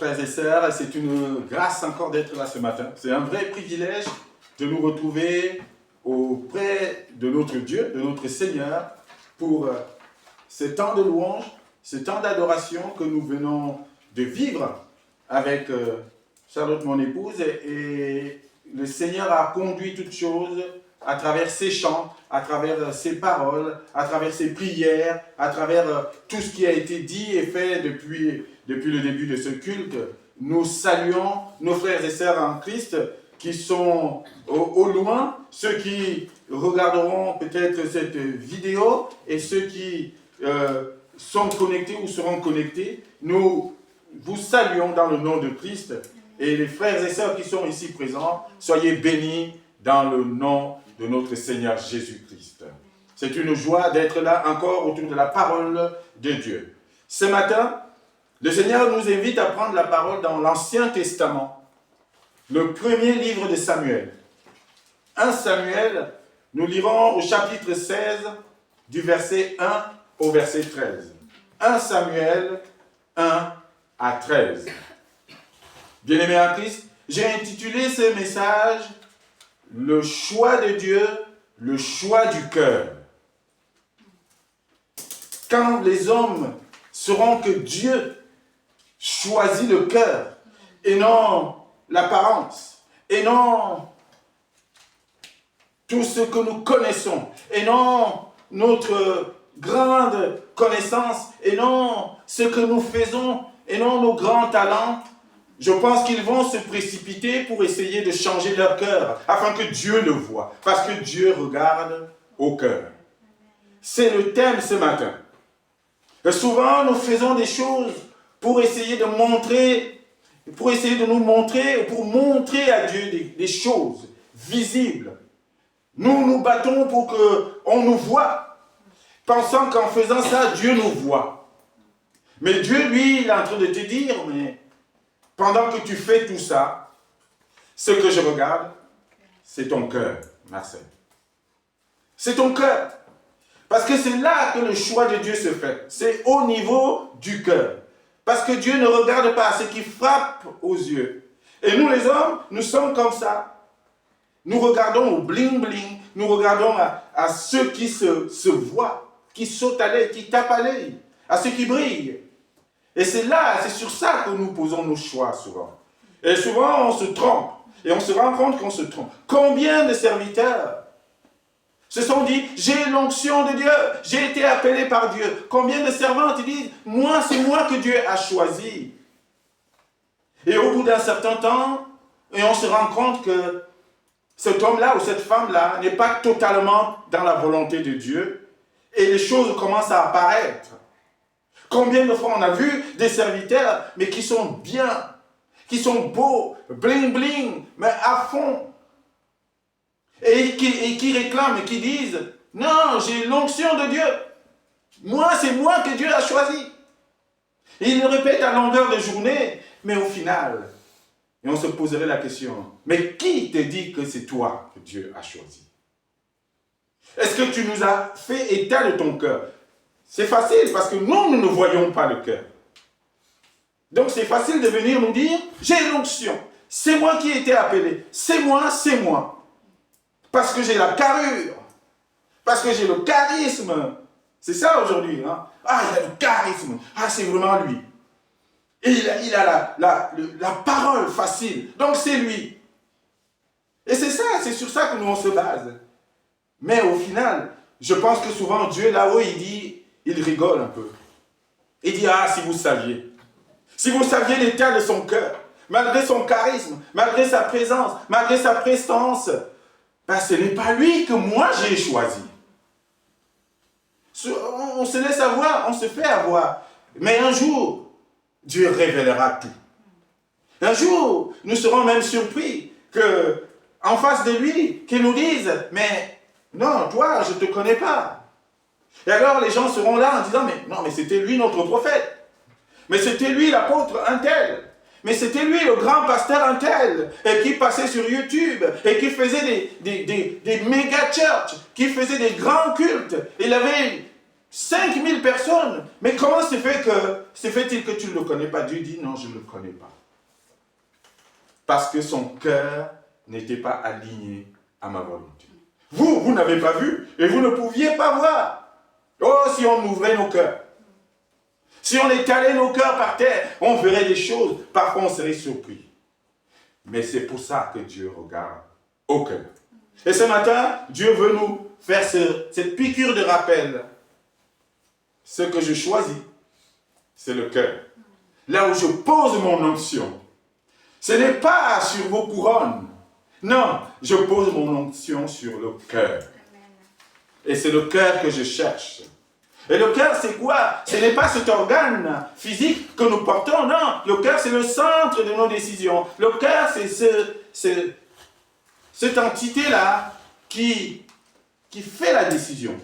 frères et sœurs, c'est une grâce encore d'être là ce matin. C'est un vrai privilège de nous retrouver auprès de notre Dieu, de notre Seigneur, pour ce temps de louange, ce temps d'adoration que nous venons de vivre avec Charlotte, mon épouse, et le Seigneur a conduit toutes choses à travers ses chants, à travers ses paroles, à travers ses prières, à travers tout ce qui a été dit et fait depuis le début de ce culte. Nous saluons nos frères et sœurs en Christ qui sont au loin, ceux qui regarderont peut-être cette vidéo et ceux qui sont connectés ou seront connectés. Nous vous saluons dans le nom de Christ et les frères et sœurs qui sont ici présents, soyez bénis dans le nom de notre Seigneur Jésus-Christ. C'est une joie d'être là encore autour de la parole de Dieu. Ce matin, le Seigneur nous invite à prendre la parole dans l'Ancien Testament, le premier livre de Samuel. 1 Samuel, nous lirons au chapitre 16, du verset 1 au verset 13. 1 Samuel 1 à 13. Bien-aimés en Christ, j'ai intitulé ce message « Le choix de Dieu, le choix du cœur ». Quand les hommes sauront que Dieu choisit le cœur et non l'apparence, et non tout ce que nous connaissons, et non notre grande connaissance, et non ce que nous faisons, et non nos grands talents, je pense qu'ils vont se précipiter pour essayer de changer leur cœur, afin que Dieu le voie, parce que Dieu regarde au cœur. C'est le thème ce matin. Et souvent, nous faisons des choses pour essayer de montrer, pour essayer de nous montrer, pour montrer à Dieu des choses visibles. Nous nous battons pour qu'on nous voie, pensant qu'en faisant ça, Dieu nous voit. Mais Dieu, lui, il est en train de te dire, mais pendant que tu fais tout ça, ce que je regarde, c'est ton cœur, Marcel. C'est ton cœur. Parce que c'est là que le choix de Dieu se fait. C'est au niveau du cœur. Parce que Dieu ne regarde pas ce qui frappe aux yeux. Et nous les hommes, nous sommes comme ça. Nous regardons au bling-bling. Nous regardons à ceux qui se voient, qui sautent à l'œil, qui tapent à l'œil, à ceux qui brillent. Et c'est là, c'est sur ça que nous posons nos choix souvent. Et souvent, on se trompe. Et on se rend compte qu'on se trompe. Combien de serviteurs se sont dit, j'ai l'onction de Dieu, j'ai été appelé par Dieu. Combien de servantes disent, moi, c'est moi que Dieu a choisi. Et au bout d'un certain temps, et on se rend compte que cet homme-là ou cette femme-là n'est pas totalement dans la volonté de Dieu. Et les choses commencent à apparaître. Combien de fois on a vu des serviteurs, mais qui sont bien, qui sont beaux, bling bling, mais à fond. Et qui réclament et qui disent, non, j'ai l'onction de Dieu. Moi, c'est moi que Dieu a choisi. Et ils le répètent à longueur de journée, mais au final, et on se poserait la question, mais qui te dit que c'est toi que Dieu a choisi? Est-ce que tu nous as fait état de ton cœur? C'est facile parce que nous ne voyons pas le cœur. Donc c'est facile de venir nous dire, j'ai l'onction, c'est moi qui ai été appelé, c'est moi, c'est moi. Parce que j'ai la carrure, parce que j'ai le charisme. C'est ça aujourd'hui. Hein? Ah, il a le charisme, ah, c'est vraiment lui. Et il a la parole facile, donc c'est lui. Et c'est ça, c'est sur ça que nous on se base. Mais au final, je pense que souvent Dieu là-haut, il rigole un peu. Il dit, ah, si vous saviez l'état de son cœur, malgré son charisme, malgré sa présence, malgré sa prestance, ben, ce n'est pas lui que moi j'ai choisi. On se laisse avoir, on se fait avoir. Mais un jour, Dieu révélera tout. Un jour, nous serons même surpris qu'en face de lui, qu'il nous dise, mais non, toi, je ne te connais pas. Et alors les gens seront là en disant, mais non, mais c'était lui notre prophète. Mais c'était lui l'apôtre un tel. Mais c'était lui le grand pasteur un tel. Et qui passait sur YouTube. Et qui faisait des méga churches. Qui faisait des grands cultes. Il avait 5000 personnes. Mais comment se fait-il que tu ne le connais pas? Dieu dit non, je ne le connais pas. Parce que son cœur n'était pas aligné à ma volonté. Vous n'avez pas vu et vous ne pouviez pas voir. Oh, si on ouvrait nos cœurs. Si on étalait nos cœurs par terre, on verrait des choses. Parfois, on serait surpris. Mais c'est pour ça que Dieu regarde au cœur. Et ce matin, Dieu veut nous faire cette piqûre de rappel. Ce que je choisis, c'est le cœur. Là où je pose mon onction. Ce n'est pas sur vos couronnes. Non, je pose mon onction sur le cœur. Et c'est le cœur que je cherche. Et le cœur, c'est quoi? Ce n'est pas cet organe physique que nous portons, non. Le cœur, c'est le centre de nos décisions. Le cœur, c'est cette entité-là qui fait la décision.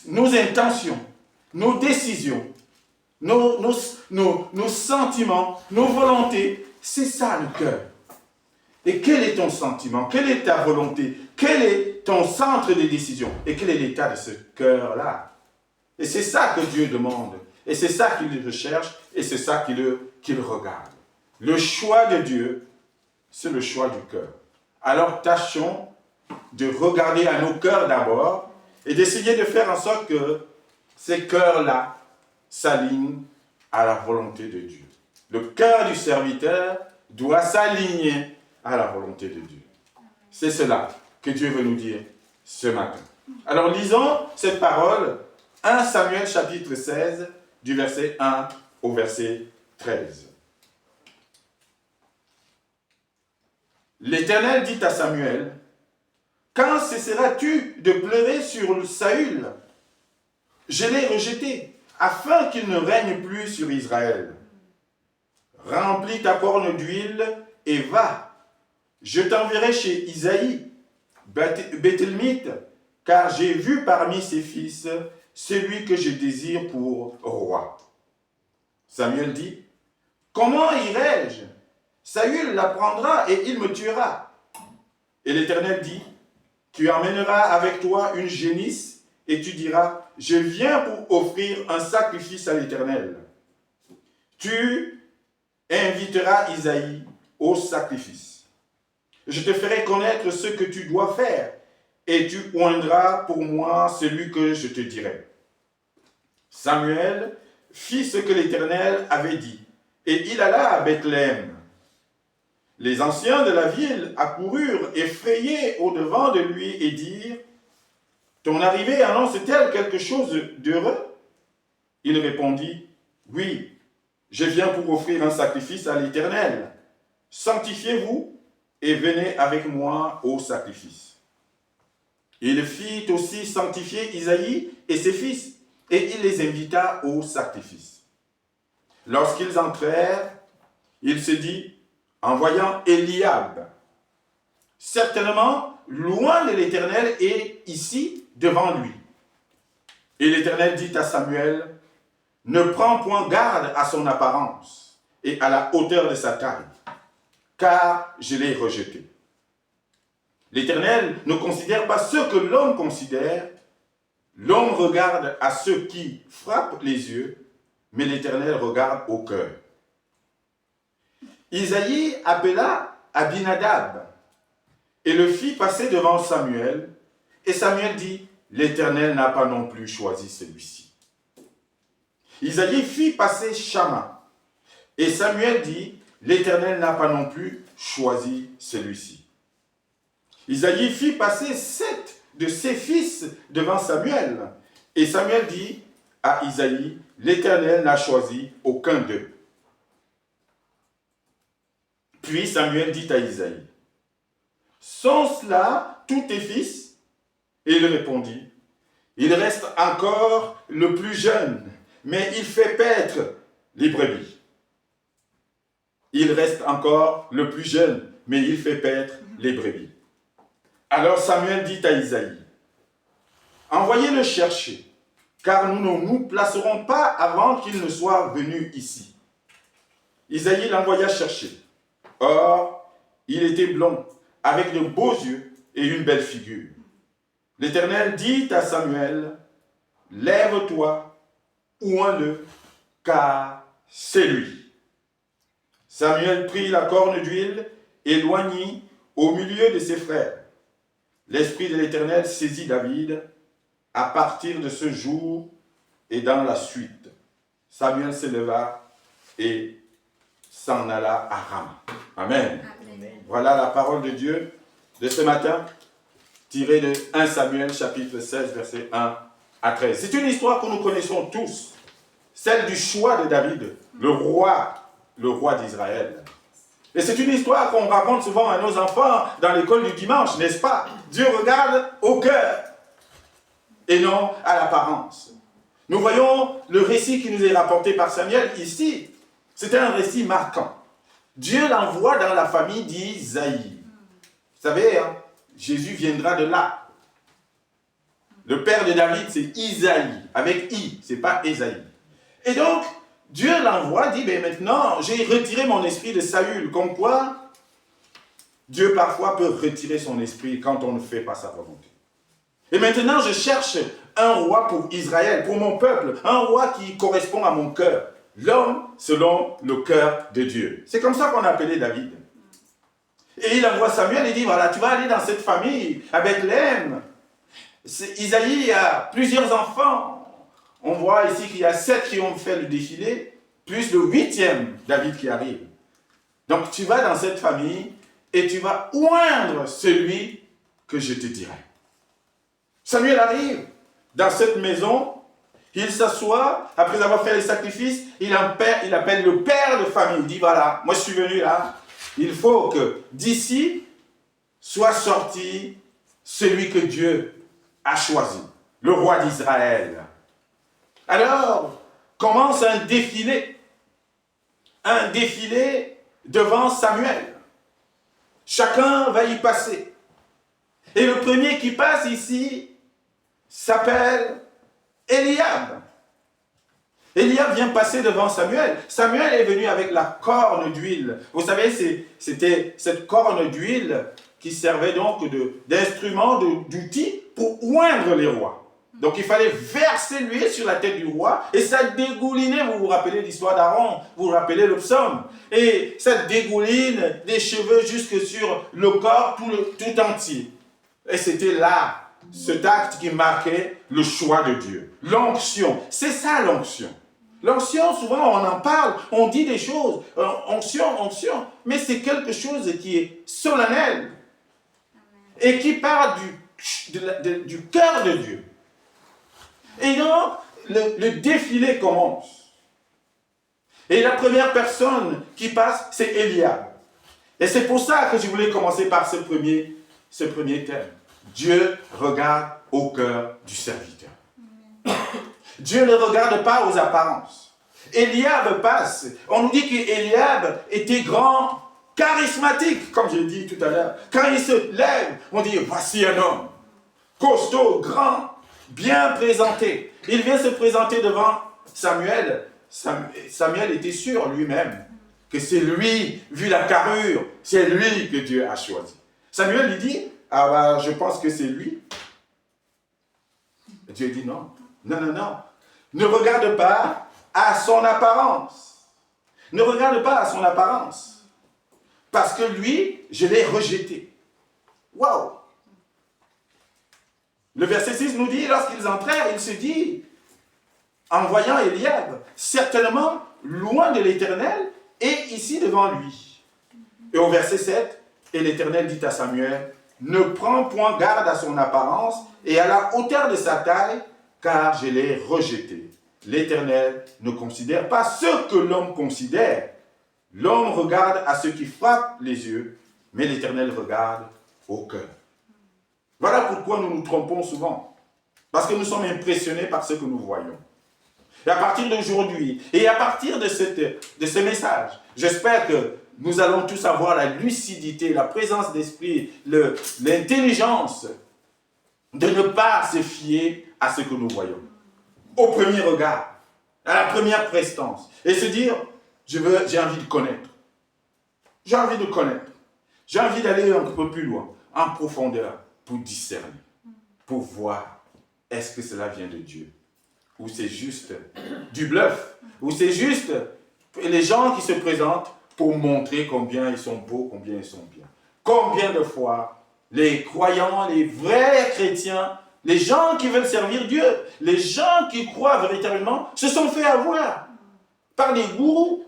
Nos intentions, nos décisions, nos sentiments, nos volontés, c'est ça le cœur. Et quel est ton sentiment? Quelle est ta volonté? Quel est ton centre de décision? Et quel est l'état de ce cœur-là? Et c'est ça que Dieu demande. Et c'est ça qu'il recherche. Et c'est ça qu'il regarde. Le choix de Dieu, c'est le choix du cœur. Alors tâchons de regarder à nos cœurs d'abord et d'essayer de faire en sorte que ces cœurs-là s'alignent à la volonté de Dieu. Le cœur du serviteur doit s'aligner à la volonté de Dieu. C'est cela que Dieu veut nous dire ce matin. Alors lisons cette parole, 1 Samuel chapitre 16, du verset 1 au verset 13. L'Éternel dit à Samuel, « Quand cesseras-tu de pleurer sur Saül? Je l'ai rejeté, afin qu'il ne règne plus sur Israël. Remplis ta corne d'huile et va. Je t'enverrai chez Isaïe, Béthelmite, car j'ai vu parmi ses fils celui que je désire pour roi. » Samuel dit, « Comment irai-je? Saül l'apprendra et il me tuera. » Et l'Éternel dit, « Tu emmèneras avec toi une génisse et tu diras, je viens pour offrir un sacrifice à l'Éternel. Tu inviteras Isaïe au sacrifice. Je te ferai connaître ce que tu dois faire et tu oindras pour moi celui que je te dirai. » Samuel fit ce que l'Éternel avait dit et il alla à Bethléem. Les anciens de la ville accoururent effrayés au-devant de lui et dirent, « Ton arrivée annonce-t-elle quelque chose d'heureux? » Il répondit, « Oui, je viens pour offrir un sacrifice à l'Éternel. Sanctifiez-vous et venez avec moi au sacrifice. » Il fit aussi sanctifier Isaïe et ses fils, et il les invita au sacrifice. Lorsqu'ils entrèrent, il se dit, en voyant Eliab, « Certainement, loin de l'Éternel est ici devant lui. » Et l'Éternel dit à Samuel, « Ne prends point garde à son apparence et à la hauteur de sa taille, car je l'ai rejeté. » L'Éternel ne considère pas ce que l'homme considère. L'homme regarde à ceux qui frappent les yeux, mais l'Éternel regarde au cœur. Isaïe appela Abinadab et le fit passer devant Samuel. Et Samuel dit, « L'Éternel n'a pas non plus choisi celui-ci. » Isaïe fit passer Shama. Et Samuel dit, « L'Éternel n'a pas non plus choisi celui-ci. » Isaïe fit passer 7 de ses fils devant Samuel. Et Samuel dit à Isaïe, « L'Éternel n'a choisi aucun d'eux. » Puis Samuel dit à Isaïe, « Sont-ce là tous tes fils? » Et il répondit, « Il reste encore le plus jeune, mais il fait paître les brebis. » Il reste encore le plus jeune, mais il fait paître les brebis. Alors Samuel dit à Isaïe, « Envoyez-le chercher, car nous ne nous placerons pas avant qu'il ne soit venu ici. » Isaïe l'envoya chercher. Or, il était blond, avec de beaux yeux et une belle figure. L'Éternel dit à Samuel, lève-toi, oins-le, car c'est lui. Samuel prit la corne d'huile et l'oignit au milieu de ses frères. L'Esprit de l'Éternel saisit David à partir de ce jour et dans la suite. Samuel se leva et s'en alla à Rama. Amen. Amen. Voilà la parole de Dieu de ce matin, tirée de 1 Samuel chapitre 16, versets 1 à 13. C'est une histoire que nous connaissons tous, celle du choix de David, le roi d'Israël. Et c'est une histoire qu'on raconte souvent à nos enfants dans l'école du dimanche, n'est-ce pas? Dieu regarde au cœur et non à l'apparence. Nous voyons le récit qui nous est rapporté par Samuel ici. C'est un récit marquant. Dieu l'envoie dans la famille d'Isaïe. Vous savez, hein, Jésus viendra de là. Le père de David, c'est Isaïe, avec I, c'est pas Ésaïe. Et donc, Dieu l'envoie, dit, ben maintenant, j'ai retiré mon esprit de Saül. Comme quoi, Dieu parfois peut retirer son esprit quand on ne fait pas sa volonté. Et maintenant, je cherche un roi pour Israël, pour mon peuple, un roi qui correspond à mon cœur. L'homme selon le cœur de Dieu. C'est comme ça qu'on a appelé David. Et il envoie Samuel et dit, voilà, tu vas aller dans cette famille, à Bethléem. Isaïe a plusieurs enfants. On voit ici qu'il y a 7 qui ont fait le défilé, plus le 8e, David, qui arrive. Donc tu vas dans cette famille et tu vas oindre celui que je te dirai. Samuel arrive dans cette maison, il s'assoit, après avoir fait les sacrifices, il appelle le père de famille. Il dit, voilà, moi je suis venu là, il faut que d'ici soit sorti celui que Dieu a choisi, le roi d'Israël. Alors, commence un défilé devant Samuel. Chacun va y passer. Et le premier qui passe ici s'appelle Eliab. Eliab vient passer devant Samuel. Samuel est venu avec la corne d'huile. Vous savez, c'était cette corne d'huile qui servait donc d'instrument, d'outil pour oindre les rois. Donc il fallait verser l'huile sur la tête du roi et ça dégoulinait. Vous vous rappelez l'histoire d'Aaron, vous vous rappelez le psaume. Et ça dégouline des cheveux jusque sur le corps tout entier. Et c'était là, cet acte qui marquait le choix de Dieu. L'onction, c'est ça l'onction. L'onction, souvent on en parle, on dit des choses, onction, mais c'est quelque chose qui est solennel et qui part du cœur de Dieu. Et donc, le défilé commence. Et la première personne qui passe, c'est Eliab. Et c'est pour ça que je voulais commencer par ce premier thème. Dieu regarde au cœur du serviteur. Dieu ne regarde pas aux apparences. Eliab passe. On nous dit qu'Eliab était grand, charismatique, comme j'ai dit tout à l'heure. Quand il se lève, on dit, voici un homme, costaud, grand, bien présenté. Il vient se présenter devant Samuel. Samuel était sûr lui-même que c'est lui, vu la carrure, c'est lui que Dieu a choisi. Samuel lui dit, ah bah, je pense que c'est lui. Et Dieu dit non. Ne regarde pas à son apparence. Ne regarde pas à son apparence. Parce que lui, je l'ai rejeté. Waouh! Le verset 6 nous dit, lorsqu'ils entrèrent, il se dit, en voyant Eliab, certainement loin de l'Éternel et ici devant lui. Et au verset 7, et l'Éternel dit à Samuel, ne prends point garde à son apparence et à la hauteur de sa taille, car je l'ai rejeté. L'Éternel ne considère pas ce que l'homme considère. L'homme regarde à ce qui frappe les yeux, mais l'Éternel regarde au cœur. Voilà pourquoi nous nous trompons souvent. Parce que nous sommes impressionnés par ce que nous voyons. Et à partir d'aujourd'hui, et à partir de ce message, j'espère que nous allons tous avoir la lucidité, la présence d'esprit, l'intelligence de ne pas se fier à ce que nous voyons. Au premier regard, à la première prestance. Et se dire, j'ai envie de connaître. J'ai envie de connaître. J'ai envie d'aller un peu plus loin, en profondeur, pour discerner. pour voir est-ce que cela vient de Dieu ou c'est juste du bluff, ou c'est juste les gens qui se présentent pour montrer combien ils sont beaux, combien ils sont bien. Combien de fois les croyants, les vrais chrétiens, les gens qui veulent servir Dieu, les gens qui croient véritablement, se sont fait avoir par des gourous,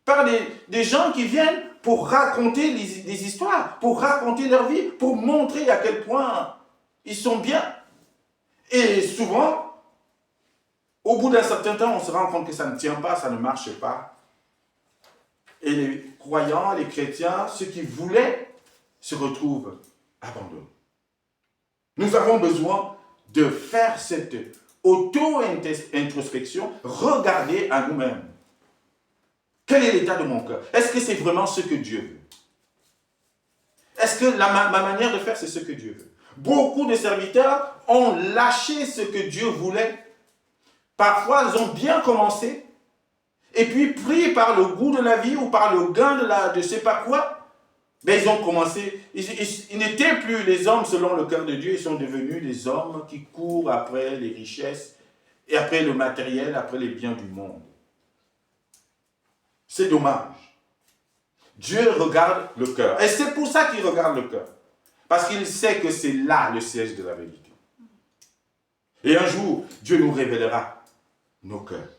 par des gens qui viennent pour raconter des histoires, pour raconter leur vie, pour montrer à quel point ils sont bien. Et souvent, au bout d'un certain temps, on se rend compte que ça ne tient pas, ça ne marche pas. Et les croyants, les chrétiens, ceux qui voulaient, se retrouvent abandonnés. Nous avons besoin de faire cette auto-introspection, regarder à nous-mêmes. Quel est l'état de mon cœur? Est-ce que c'est vraiment ce que Dieu veut? Est-ce que ma manière de faire, c'est ce que Dieu veut? Beaucoup de serviteurs ont lâché ce que Dieu voulait. Parfois, ils ont bien commencé, et puis pris par le goût de la vie ou par le gain de je ne sais pas quoi, mais ils ont commencé, ils n'étaient plus les hommes selon le cœur de Dieu, ils sont devenus des hommes qui courent après les richesses, et après le matériel, après les biens du monde. C'est dommage. Dieu regarde le cœur, et c'est pour ça qu'il regarde le cœur, parce qu'il sait que c'est là le siège de la vérité. Et un jour, Dieu nous révélera nos cœurs.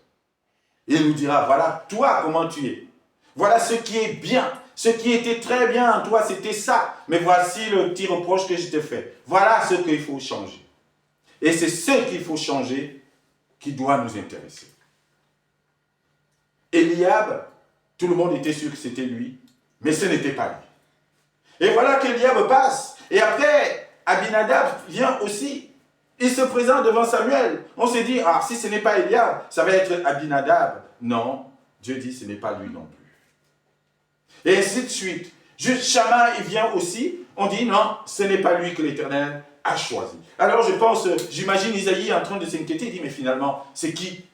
Il nous dira, voilà, toi, comment tu es. Voilà ce qui est bien. Ce qui était très bien en toi, c'était ça. Mais voici le petit reproche que je te fais. Voilà ce qu'il faut changer. Et c'est ce qu'il faut changer qui doit nous intéresser. Eliab, tout le monde était sûr que c'était lui, mais ce n'était pas lui. Et voilà qu'Eliab passe. Et après, Abinadab vient aussi. Il se présente devant Samuel. On se dit, ah, si ce n'est pas Eliab, ça va être Abinadab. Non, Dieu dit, ce n'est pas lui non plus. Et ainsi de suite. Juste Shama, il vient aussi. On dit, non, ce n'est pas lui que l'Éternel a choisi. Alors je pense, j'imagine Isaïe en train de s'inquiéter. Il dit, mais finalement, c'est qui?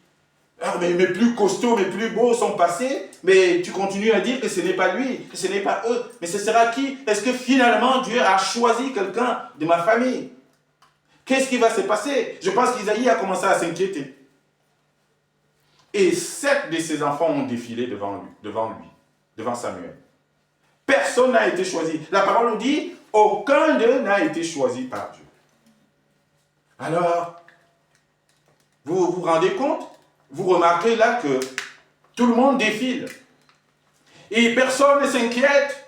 Ah, mais mes plus costauds, mes plus beaux sont passés, mais tu continues à dire que ce n'est pas lui, que ce n'est pas eux. Mais ce sera qui? Est-ce que finalement Dieu a choisi quelqu'un de ma famille? Qu'est-ce qui va se passer? Je pense qu'Isaïe a commencé à s'inquiéter. Et 7 de ses enfants ont défilé devant Samuel. Personne n'a été choisi. La parole nous dit, aucun d'eux n'a été choisi par Dieu. Alors, vous vous rendez compte? Vous remarquez là que tout le monde défile. Et personne ne s'inquiète.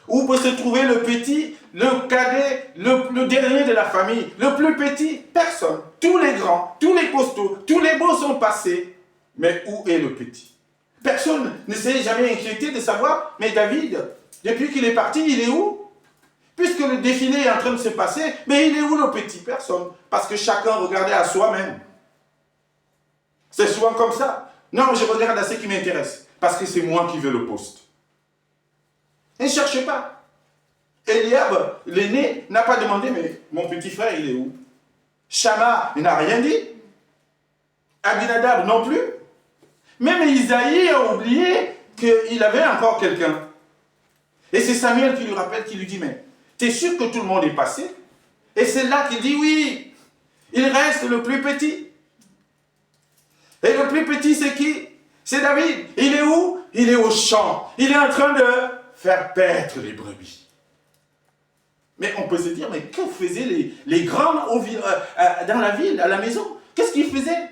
Où peut se trouver le petit, le cadet, le dernier de la famille, le plus petit? Personne. Tous les grands, tous les costauds, tous les beaux sont passés. Mais où est le petit? Personne ne s'est jamais inquiété de savoir, mais David, depuis qu'il est parti, il est où? Puisque le défilé est en train de se passer, mais il est où le petit? Personne. Parce que chacun regardait à soi-même. C'est souvent comme ça. Non, je regarde à ce qui m'intéresse, parce que c'est moi qui veux le poste. Ne cherchez pas. Eliab, l'aîné, n'a pas demandé, mais mon petit frère, il est où? Shama, il n'a rien dit. Abinadab non plus. Même Isaïe a oublié qu'il avait encore quelqu'un. Et c'est Samuel qui lui rappelle, qui lui dit, mais t'es sûr que tout le monde est passé? Et c'est là qu'il dit, oui, il reste le plus petit. Et le plus petit, c'est qui? C'est David. Il est où? Il est au champ. Il est en train de faire paître les brebis. Mais on peut se dire, mais que faisaient les grands dans la ville, à la maison? Qu'est-ce qu'ils faisaient?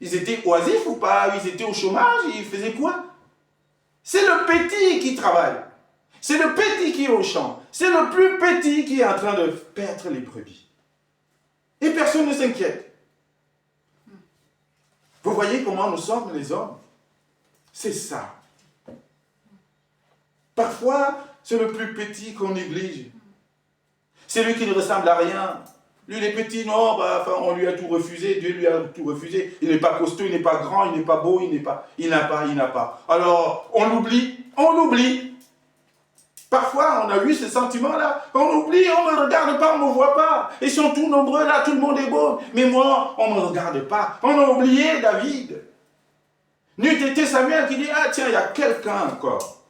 Ils étaient oisifs ou pas? Ils étaient au chômage? Ils faisaient quoi? C'est le petit qui travaille. C'est le petit qui est au champ. C'est le plus petit qui est en train de paître les brebis. Et personne ne s'inquiète. Vous voyez comment nous sommes les hommes? C'est ça. Parfois, c'est le plus petit qu'on néglige. C'est lui qui ne ressemble à rien. Lui, il est petit, non, on lui a tout refusé, Dieu lui a tout refusé. Il n'est pas costaud, il n'est pas grand, il n'est pas beau, il n'a pas. Alors, on l'oublie. Parfois, on a eu ce sentiment-là. On oublie, on ne me regarde pas, on ne me voit pas. Ils sont tous nombreux là, tout le monde est beau. Mais moi, on ne me regarde pas. On a oublié David. N'eût été Samuel qui dit, ah tiens, il y a quelqu'un encore.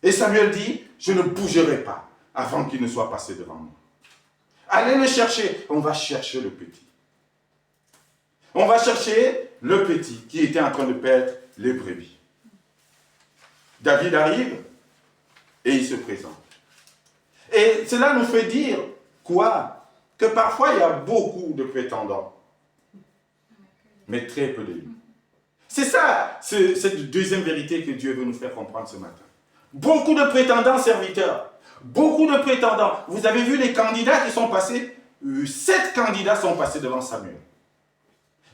Et Samuel dit, je ne bougerai pas avant qu'il ne soit passé devant moi. Allez le chercher. On va chercher le petit. On va chercher le petit qui était en train de perdre les brebis. David arrive et il se présente. Et cela nous fait dire quoi? Que parfois il y a beaucoup de prétendants, mais très peu d'élus. C'est ça, cette deuxième vérité que Dieu veut nous faire comprendre ce matin. Beaucoup de prétendants serviteurs, beaucoup de prétendants. Vous avez vu les candidats qui sont passés? 7 candidats sont passés devant Samuel.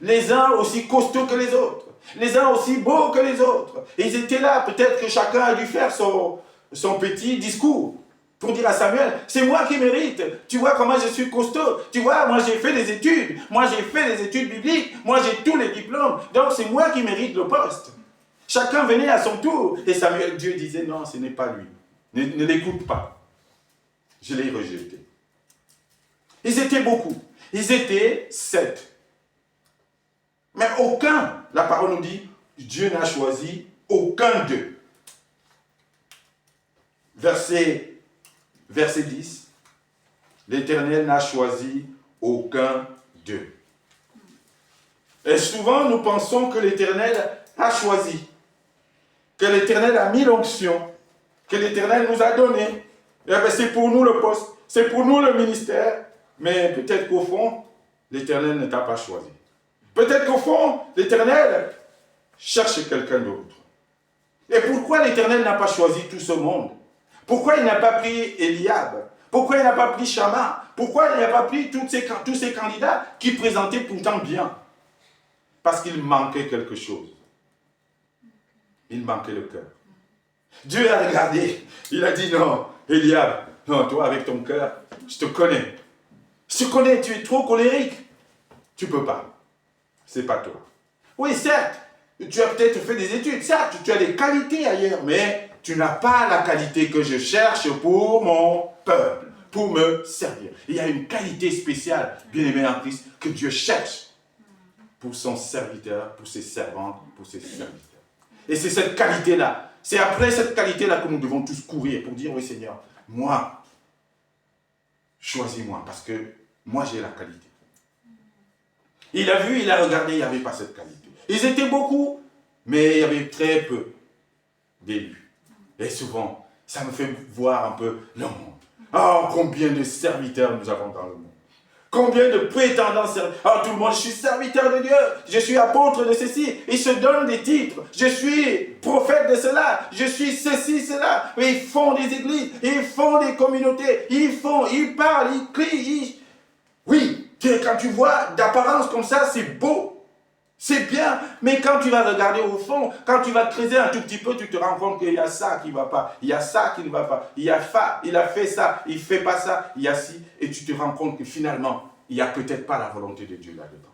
Les uns aussi costauds que les autres, les uns aussi beaux que les autres. Et ils étaient là, peut-être que chacun a dû faire son petit discours pour dire à Samuel, c'est moi qui mérite, tu vois comment je suis costaud, tu vois, moi j'ai fait des études, moi j'ai fait des études bibliques, moi j'ai tous les diplômes, donc c'est moi qui mérite le poste. Chacun venait à son tour, et Samuel, Dieu disait, non, ce n'est pas lui, ne l'écoute pas, je l'ai rejeté. Ils étaient beaucoup, ils étaient 7. Mais aucun, la parole nous dit, Dieu n'a choisi aucun d'eux. Verset 10, l'Éternel n'a choisi aucun d'eux. Et souvent, nous pensons que l'Éternel a choisi, que l'Éternel a mis l'onction, que l'Éternel nous a donné. Et bien, c'est pour nous le poste, c'est pour nous le ministère, mais peut-être qu'au fond, l'Éternel ne t'a pas choisi. Peut-être qu'au fond, l'Éternel cherche quelqu'un d'autre. Et pourquoi l'Éternel n'a pas choisi tout ce monde? Pourquoi il n'a pas pris Eliab? Pourquoi il n'a pas pris Shama? Pourquoi il n'a pas pris tous ces candidats qui présentaient pourtant bien? Parce qu'il manquait quelque chose. Il manquait le cœur. Dieu a regardé, il a dit non, Eliab, non, toi avec ton cœur, je te connais. Je te connais, tu es trop colérique. Tu ne peux pas. C'est pas toi. Oui, certes, tu as peut-être fait des études, certes, tu as des qualités ailleurs, mais tu n'as pas la qualité que je cherche pour mon peuple, pour me servir. Il y a une qualité spéciale, bien-aimé en Christ, que Dieu cherche pour son serviteur, pour ses servantes, pour ses serviteurs. Et c'est cette qualité-là, c'est après cette qualité-là que nous devons tous courir pour dire, oui Seigneur, moi, choisis-moi, parce que moi j'ai la qualité. Il a vu, il a regardé, il n'y avait pas cette qualité. Ils étaient beaucoup, mais il y avait très peu d'élus. Et souvent, ça me fait voir un peu le monde. Oh, combien de serviteurs nous avons dans le monde. Combien de prétendants serviteurs. Oh, tout le monde, je suis serviteur de Dieu. Je suis apôtre de ceci. Ils se donnent des titres. Je suis prophète de cela. Je suis ceci, cela. Mais ils font des églises. Ils font des communautés. Ils parlent, ils crient. Oui. Quand tu vois d'apparence comme ça, c'est beau, c'est bien, mais quand tu vas regarder au fond, quand tu vas creuser un tout petit peu, tu te rends compte qu'il y a ça qui ne va pas, il y a ça qui ne va pas, il a fait ça, il ne fait pas ça, il y a ci, et tu te rends compte que finalement, il n'y a peut-être pas la volonté de Dieu là-dedans.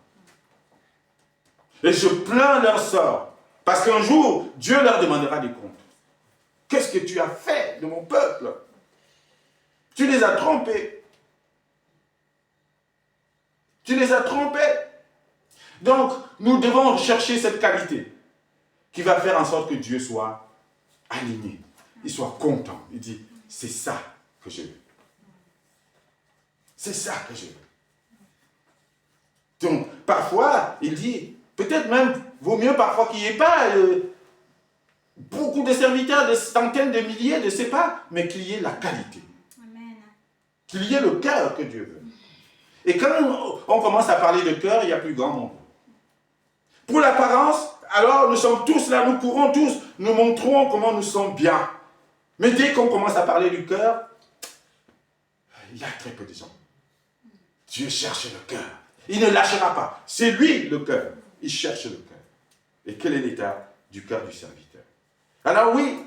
Et je plains leur sort, parce qu'un jour, Dieu leur demandera des comptes. Qu'est-ce que tu as fait de mon peuple? Tu les as trompés. Tu les as trompés. Donc, nous devons chercher cette qualité qui va faire en sorte que Dieu soit aligné. Il soit content. Il dit, c'est ça que je veux. C'est ça que je veux. Donc, parfois, il dit, peut-être même, vaut mieux parfois qu'il n'y ait pas beaucoup de serviteurs, des centaines de milliers, je ne sais pas, mais qu'il y ait la qualité. Amen. Qu'il y ait le cœur que Dieu veut. Et quand on commence à parler de cœur, il y a plus grand monde. Pour l'apparence, alors nous sommes tous là, nous courons tous, nous montrons comment nous sommes bien. Mais dès qu'on commence à parler du cœur, il y a très peu de gens. Dieu cherche le cœur. Il ne lâchera pas. C'est lui le cœur. Il cherche le cœur. Et quel est l'état du cœur du serviteur? Alors oui,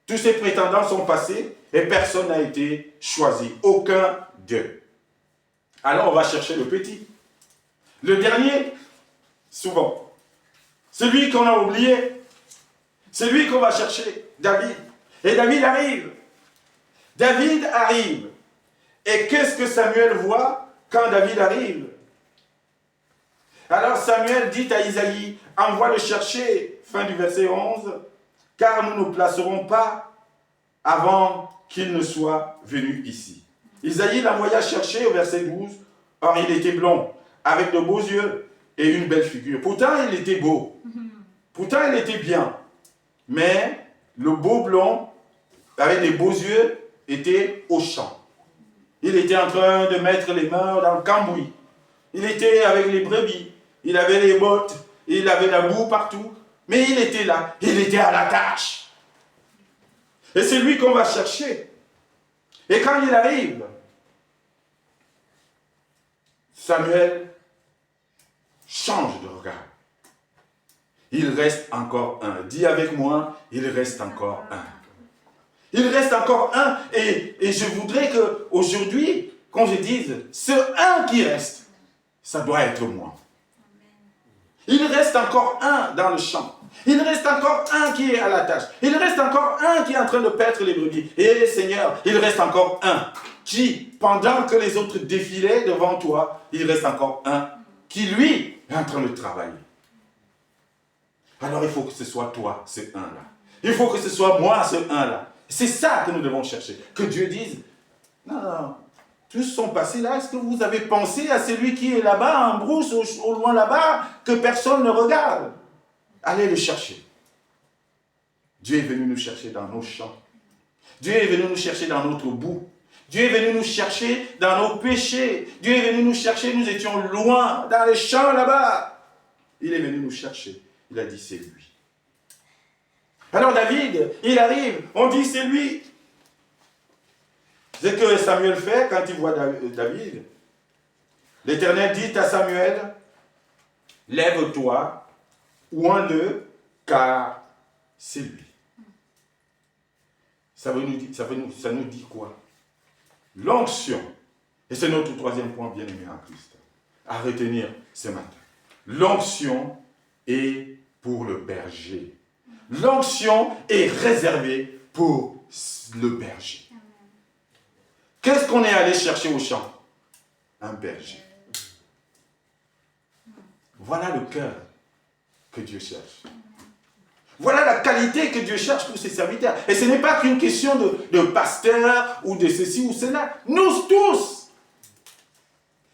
tous ces prétendants sont passés et personne n'a été choisi. Aucun d'eux. Alors on va chercher le petit. Le dernier, souvent. Celui qu'on a oublié. Celui qu'on va chercher. David. Et David arrive. David arrive. Et qu'est-ce que Samuel voit quand David arrive? Alors Samuel dit à Isaïe, envoie le chercher, fin du verset 11, car nous ne nous placerons pas avant qu'il ne soit venu ici. Isaïe l'envoya chercher au verset 12. Or, il était blond, avec de beaux yeux et une belle figure. Pourtant, il était beau. Pourtant, il était bien. Mais le beau blond, avec des beaux yeux, était au champ. Il était en train de mettre les mains dans le cambouis. Il était avec les brebis. Il avait les bottes. Il avait la boue partout. Mais il était là. Il était à la tâche. Et c'est lui qu'on va chercher. Et quand il arrive, Samuel change de regard. Il reste encore un. Dis avec moi, il reste encore un. Il reste encore un. Et je voudrais qu'aujourd'hui, qu'on se dise, ce un qui reste, ça doit être moi. Il reste encore un dans le champ. Il reste encore un qui est à la tâche. Il reste encore un qui est en train de paître les brebis. Et Seigneur, il reste encore un qui, pendant que les autres défilaient devant toi, il reste encore un qui, lui, est en train de travailler. Alors il faut que ce soit toi, ce un-là. Il faut que ce soit moi, ce un-là. C'est ça que nous devons chercher. Que Dieu dise, non, tous sont passés là. Est-ce que vous avez pensé à celui qui est là-bas, en brousse, au loin là-bas, que personne ne regarde? Allez le chercher. Dieu est venu nous chercher dans nos champs. Dieu est venu nous chercher dans notre boue. Dieu est venu nous chercher dans nos péchés. Dieu est venu nous chercher, nous étions loin, dans les champs là-bas. Il est venu nous chercher. Il a dit, c'est lui. Alors David, il arrive, on dit, c'est lui. C'est ce que Samuel fait quand il voit David. L'Éternel dit à Samuel, lève-toi, oins-le, car c'est lui. Ça nous dit quoi? L'onction, et c'est notre troisième point bien aimé en Christ, à retenir ce matin. L'onction est pour le berger. L'onction est réservée pour le berger. Qu'est-ce qu'on est allé chercher au champ? Un berger. Voilà le cœur que Dieu cherche. Voilà la qualité que Dieu cherche pour ses serviteurs. Et ce n'est pas qu'une question de pasteur ou de ceci ou cela. Nous tous,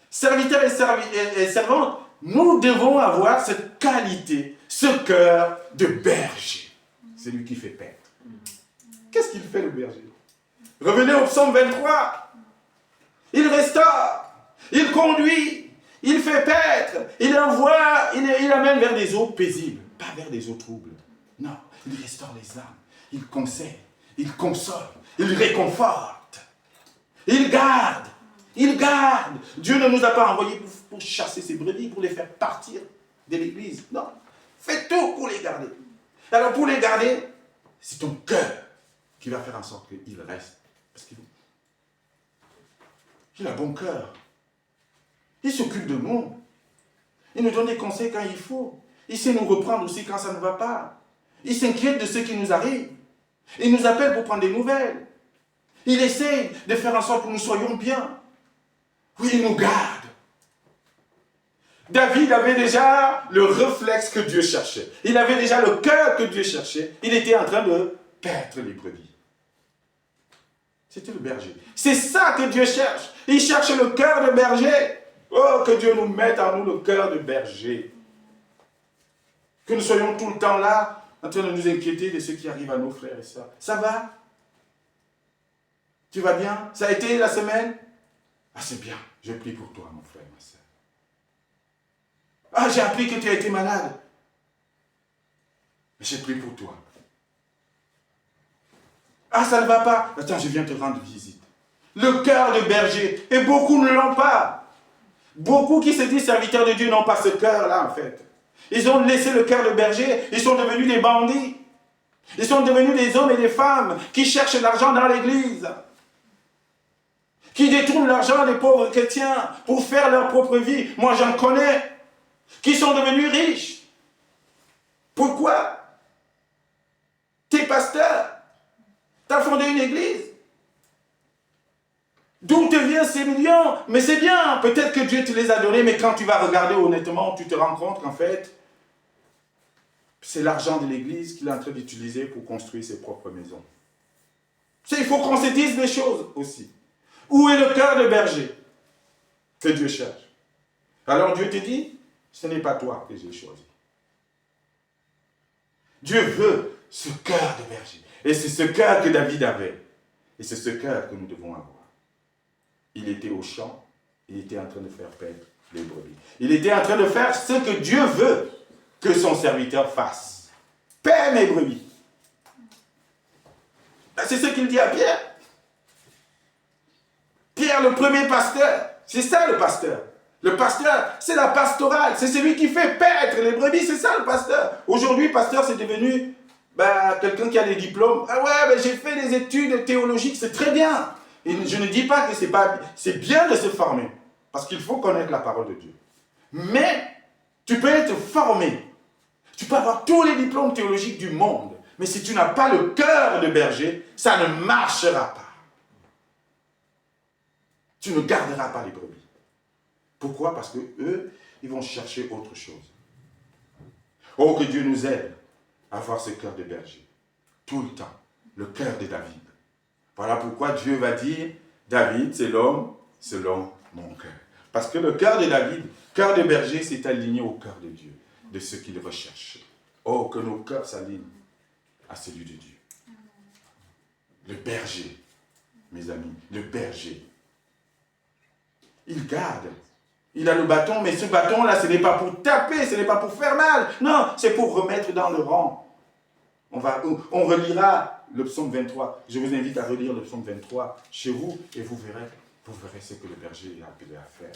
serviteurs et servantes, nous devons avoir cette qualité, ce cœur de berger. C'est lui qui fait paître. Qu'est-ce qu'il fait le berger? Revenez au psaume 23. Il restaure, il conduit, il fait paître, il envoie, il amène vers des eaux paisibles, pas vers des eaux troubles. Non, il restaure les âmes, il conseille, il console, il réconforte, il garde, il garde. Dieu ne nous a pas envoyés pour chasser ses brebis, pour les faire partir de l'église. Non, fais tout pour les garder. Alors pour les garder, c'est ton cœur qui va faire en sorte qu'il reste. Parce qu'il a bon cœur. Il s'occupe de nous. Il nous donne des conseils quand il faut. Il sait nous reprendre aussi quand ça ne va pas. Il s'inquiète de ce qui nous arrive. Il nous appelle pour prendre des nouvelles. Il essaie de faire en sorte que nous soyons bien. Oui, il nous garde. David avait déjà le réflexe que Dieu cherchait. Il avait déjà le cœur que Dieu cherchait. Il était en train de paître les brebis. C'était le berger. C'est ça que Dieu cherche. Il cherche le cœur de berger. Oh, que Dieu nous mette en nous le cœur de berger. Que nous soyons tout le temps là, en train de nous inquiéter de ce qui arrive à nos frères et sœurs. Ça va? Tu vas bien? Ça a été la semaine? Ah, c'est bien. Je prie pour toi, mon frère, ma sœur. Ah, j'ai appris que tu as été malade. Mais j'ai pris pour toi. Ah, ça ne va pas. Attends, je viens te rendre visite. Le cœur de berger. Et beaucoup ne l'ont pas. Beaucoup qui se disent serviteurs de Dieu n'ont pas ce cœur-là, en fait. Ils ont laissé le cœur de berger. Ils sont devenus des bandits. Ils sont devenus des hommes et des femmes qui cherchent l'argent dans l'église. Qui détournent l'argent des pauvres chrétiens pour faire leur propre vie. Moi, j'en connais. Qui sont devenus riches. Pourquoi? T'es pasteur. T'as fondé une église. D'où te viennent ces millions? Mais c'est bien, peut-être que Dieu te les a donnés, mais quand tu vas regarder honnêtement, tu te rends compte qu'en fait, c'est l'argent de l'église qu'il est en train d'utiliser pour construire ses propres maisons. Il faut qu'on se dise les choses aussi. Où est le cœur de berger que Dieu cherche? Alors Dieu te dit, ce n'est pas toi que j'ai choisi. Dieu veut ce cœur de berger. Et c'est ce cœur que David avait. Et c'est ce cœur que nous devons avoir. Il était au champ, il était en train de faire paître les brebis. Il était en train de faire ce que Dieu veut que son serviteur fasse. Paie mes brebis. C'est ce qu'il dit à Pierre. Pierre, le premier pasteur, c'est ça le pasteur. Le pasteur, c'est la pastorale, c'est celui qui fait paître les brebis, c'est ça le pasteur. Aujourd'hui, pasteur, c'est devenu quelqu'un qui a des diplômes. Ah ouais, j'ai fait des études théologiques, c'est très bien. Et je ne dis pas que c'est bien de se former, parce qu'il faut connaître la parole de Dieu. Mais tu peux être formé, tu peux avoir tous les diplômes théologiques du monde, mais si tu n'as pas le cœur de berger, ça ne marchera pas. Tu ne garderas pas les brebis. Pourquoi? Parce que eux, ils vont chercher autre chose. Oh, que Dieu nous aide à avoir ce cœur de berger. Tout le temps. Le cœur de David. Voilà pourquoi Dieu va dire, David, c'est l'homme selon mon cœur. Parce que le cœur de David, cœur de berger, c'est aligné au cœur de Dieu, de ce qu'il recherche. Oh, que nos cœurs s'alignent à celui de Dieu. Le berger, mes amis, le berger. Il garde. Il a le bâton, mais ce bâton-là, ce n'est pas pour taper, ce n'est pas pour faire mal. Non, c'est pour remettre dans le rang. On relira le psaume 23. Je vous invite à relire le psaume 23 chez vous et vous verrez ce que le berger est appelé à faire.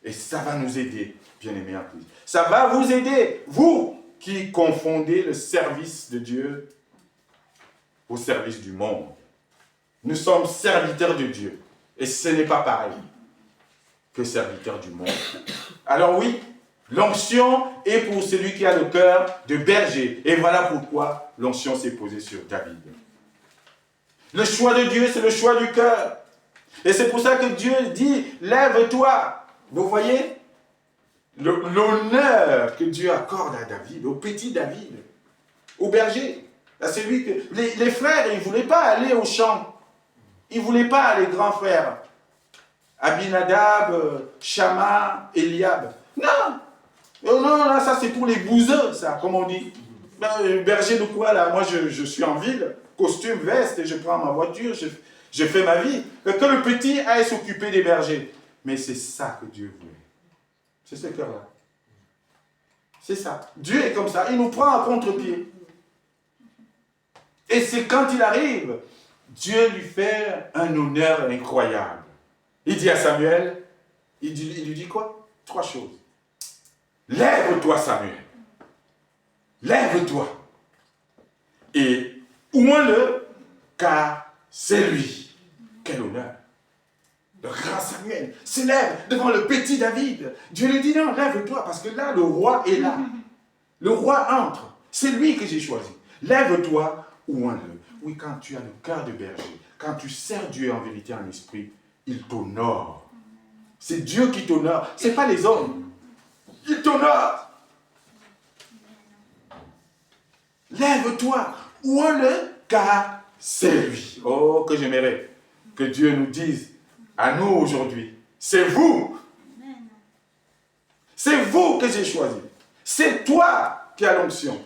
Et ça va nous aider, bien-aimés en Christ. Ça va vous aider, vous qui confondez le service de Dieu au service du monde. Nous sommes serviteurs de Dieu et ce n'est pas pareil que serviteur du monde. Alors oui, l'onction est pour celui qui a le cœur de berger. Et voilà pourquoi l'onction s'est posée sur David. Le choix de Dieu, c'est le choix du cœur. Et c'est pour ça que Dieu dit, lève-toi. Vous voyez l'honneur que Dieu accorde à David, au petit David, au berger. À celui que les frères, ils ne voulaient pas aller au champ. Ils ne voulaient pas, les grands frères. Abinadab, Shama, Eliab. Non, non, ça c'est pour les bouseux, ça, comme on dit. Berger de quoi là? Moi je suis en ville, costume, veste, et je prends ma voiture, je fais ma vie. Que le petit aille s'occuper des bergers. Mais c'est ça que Dieu voulait. C'est ce cœur-là. C'est ça. Dieu est comme ça, il nous prend à contre-pied. Et c'est quand il arrive, Dieu lui fait un honneur incroyable. Il dit à Samuel, il lui dit quoi? 3 choses. Lève-toi, Samuel. Lève-toi. Et oins-le, car c'est lui. Quel honneur. Le grand Samuel s'élève devant le petit David. Dieu lui dit non, lève-toi, parce que là, le roi est là. Le roi entre. C'est lui que j'ai choisi. Lève-toi, oins-le. Oui, quand tu as le cœur de berger, quand tu sers Dieu en vérité, en esprit, il t'honore. C'est Dieu qui t'honore, ce n'est pas les hommes. Il t'honore. Lève-toi, oins-le, car c'est lui. Oh, que j'aimerais que Dieu nous dise à nous aujourd'hui, c'est vous. C'est vous que j'ai choisi. C'est toi qui as l'onction.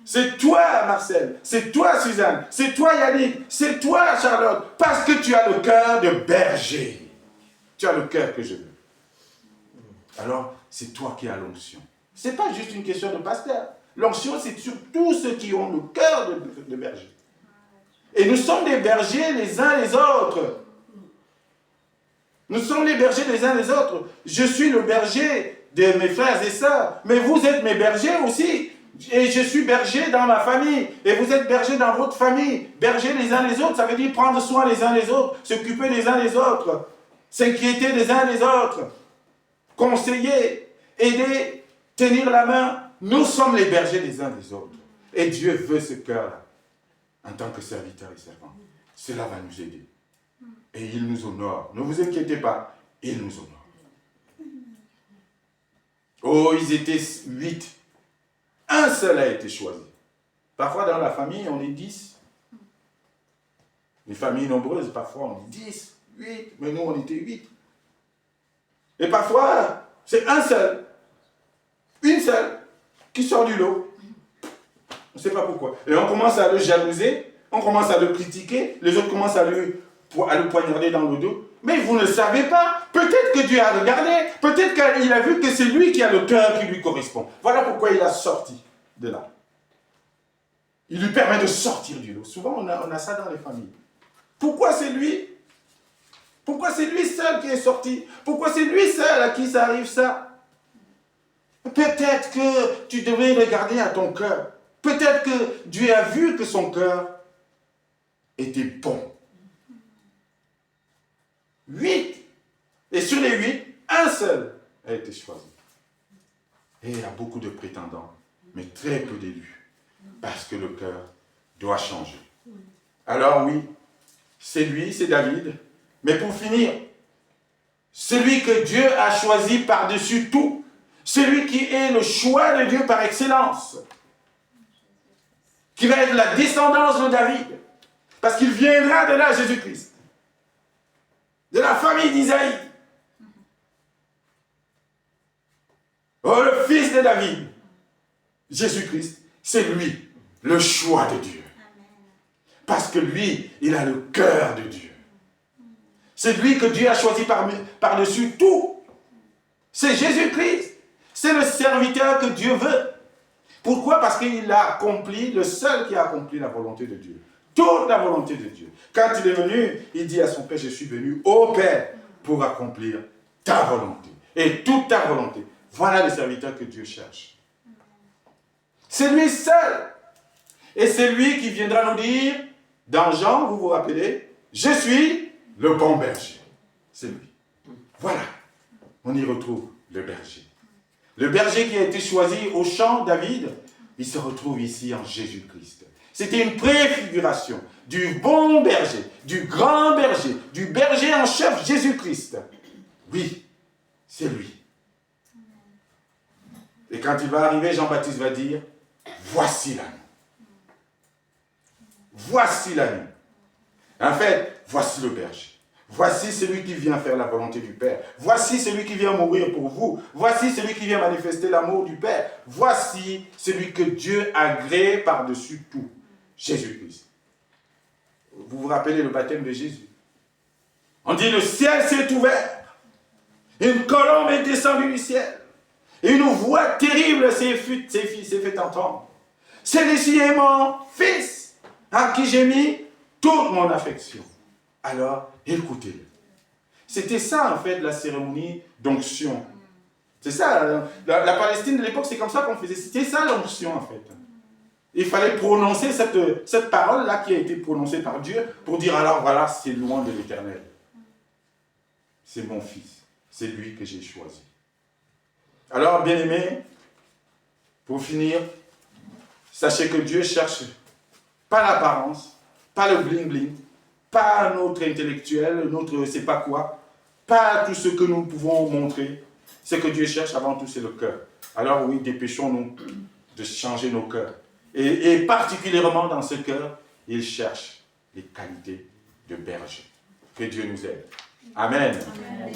C'est toi, Marcel. C'est toi, Suzanne. C'est toi, Yannick. C'est toi, Charlotte. Parce que tu as le cœur de berger. Tu as le cœur que je veux. Alors, c'est toi qui as l'onction. Ce n'est pas juste une question de pasteur. L'onction, c'est sur tous ceux qui ont le cœur de berger. Et nous sommes des bergers les uns les autres. Nous sommes les bergers les uns les autres. Je suis le berger de mes frères et sœurs. Mais vous êtes mes bergers aussi. Et je suis berger dans ma famille. Et vous êtes berger dans votre famille. Berger les uns les autres, ça veut dire prendre soin les uns les autres. S'occuper les uns les autres. S'inquiéter les uns les autres. Conseiller. Aider. Tenir la main. Nous sommes les bergers les uns des autres. Et Dieu veut ce cœur-là. En tant que serviteurs et servants. Cela va nous aider. Et il nous honore. Ne vous inquiétez pas. Il nous honore. Oh, ils étaient 8. Un seul a été choisi. Parfois dans la famille, on est 10. Les familles nombreuses, parfois on est 10. 8, mais nous on était 8. Et parfois, c'est un seul, une seule, qui sort du lot. On ne sait pas pourquoi. Et on commence à le jalouser, on commence à le critiquer, les autres commencent à le poignarder dans le dos. Mais vous ne savez pas. Peut-être que Dieu a regardé, peut-être qu'il a vu que c'est lui qui a le cœur qui lui correspond. Voilà pourquoi il a sorti de là. Il lui permet de sortir du lot. Souvent, on a ça dans les familles. Pourquoi c'est lui? Pourquoi c'est lui seul qui est sorti? Pourquoi c'est lui seul à qui ça arrive ça? Peut-être que tu devrais regarder à ton cœur. Peut-être que Dieu a vu que son cœur était bon. 8. Et sur les 8, un seul a été choisi. Et il y a beaucoup de prétendants, mais très peu d'élus. Parce que le cœur doit changer. Alors oui, c'est lui, c'est David. Mais pour finir, celui que Dieu a choisi par-dessus tout, celui qui est le choix de Dieu par excellence, qui va être la descendance de David, parce qu'il viendra de là, Jésus-Christ, de la famille d'Isaïe. Oh, le fils de David, Jésus-Christ, c'est lui, le choix de Dieu. Parce que lui, il a le cœur de Dieu. C'est lui que Dieu a choisi par-dessus tout. C'est Jésus-Christ. C'est le serviteur que Dieu veut. Pourquoi? Parce qu'il a accompli, le seul qui a accompli la volonté de Dieu. Toute la volonté de Dieu. Quand il est venu, il dit à son Père, je suis venu au Père pour accomplir ta volonté. Et toute ta volonté. Voilà le serviteur que Dieu cherche. C'est lui seul. Et c'est lui qui viendra nous dire, dans Jean, vous vous rappelez, je suis le bon berger. C'est lui. Voilà. On y retrouve le berger. Le berger qui a été choisi au champ David, il se retrouve ici en Jésus-Christ. C'était une préfiguration du bon berger, du grand berger, du berger en chef Jésus-Christ. Oui, c'est lui. Et quand il va arriver, Jean-Baptiste va dire, voici l'agneau. Voici l'agneau. En fait, voici le berger. Voici celui qui vient faire la volonté du Père. Voici celui qui vient mourir pour vous. Voici celui qui vient manifester l'amour du Père. Voici celui que Dieu a agréé par-dessus tout. Jésus-Christ. Vous vous rappelez le baptême de Jésus? On dit le ciel s'est ouvert. Une colombe est descendue du ciel. Et une voix terrible s'est fait entendre. Celui-ci est mon fils, à qui j'ai mis toute mon affection. Alors, écoutez-le. C'était ça, en fait, la cérémonie d'onction. C'est ça, la Palestine de l'époque, c'est comme ça qu'on faisait. C'était ça l'onction, en fait. Il fallait prononcer cette parole-là qui a été prononcée par Dieu pour dire, alors voilà, c'est loin de l'Éternel. C'est mon fils. C'est lui que j'ai choisi. Alors, bien-aimés, pour finir, sachez que Dieu cherche pas l'apparence, pas le bling-bling, pas notre intellectuel, notre c'est pas quoi, pas tout ce que nous pouvons montrer. Ce que Dieu cherche avant tout, c'est le cœur. Alors oui, dépêchons-nous de changer nos cœurs. Et particulièrement dans ce cœur, il cherche les qualités de berger. Que Dieu nous aide. Amen. Amen.